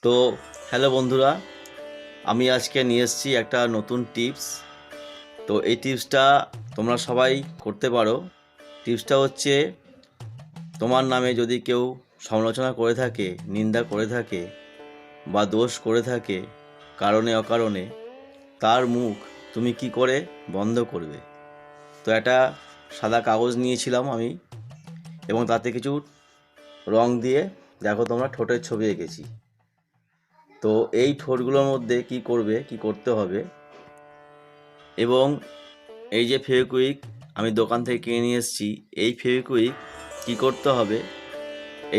তো হ্যালো বন্ধুরা, আমি আজকে নিয়ে এসেছি একটা নতুন টিপস। তো এই টিপসটা তোমরা সবাই করতে পারো। টিপসটা হচ্ছে, তোমার নামে যদি কেউ সমালোচনা করে থাকে, নিন্দা করে থাকে বা দোষ করে থাকে কারণে অকারণে, তার মুখ তুমি কি করে বন্ধ করবে। তো একটা সাদা কাগজ নিয়েছিলাম আমি, এবং তাতে কিছু রং দিয়ে দেখো তোমরা ঠোঁটের ছবি এঁকেছি। তো এই ঠোঁটগুলোর মধ্যে কি করতে হবে, এবং এই যে ফেভিকুইক আমি দোকান থেকে কিনে নিয়ে এসেছি, এই ফেভিকুইক কি করতে হবে,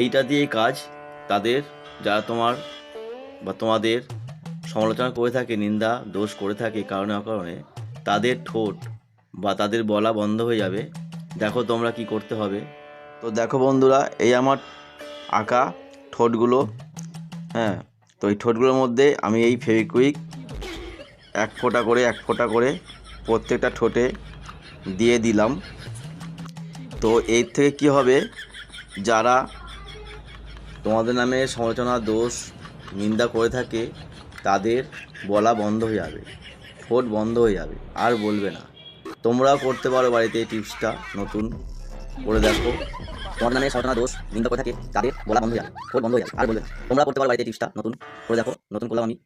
এইটা দিয়েই কাজ। তাদের যারা তোমার বা তোমাদের সমালোচনা করে থাকে, নিন্দা দোষ করে থাকে কারণে অকারণে, তাদের ঠোঁট বা তাদের বলা বন্ধ হয়ে যাবে। দেখো তোমরা কি করতে হবে। তো দেখো বন্ধুরা, এই আমার আঁকা ঠোঁটগুলো। হ্যাঁ, তো এই ঠোঁটগুলোর মধ্যে আমি এই ফেভিকুইক এক ফোঁটা করে প্রত্যেকটা ঠোঁটে দিয়ে দিলাম। তো এর থেকে কি হবে, যারা তোমাদের নামে সমালোচনা দোষ নিন্দা করে থাকে তাদের বলা বন্ধ হয়ে যাবে, ঠোঁট বন্ধ হয়ে যাবে, আর বলবে না। তোমরাও করতে পারো বাড়িতে এই টিপসটা, নতুন করে দেখো। তোমার নামে সমালোচনা দোষ নিন্দা করে থাকে তাদের বলা বন্ধ হয়ে যাবে, ঠোঁট বন্ধ হয়ে যাবে, আর বলবে না। তোমরা করতে পারো বাড়িতে টিপসটা, নতুন করে দেখো, নতুন করলাম আমি।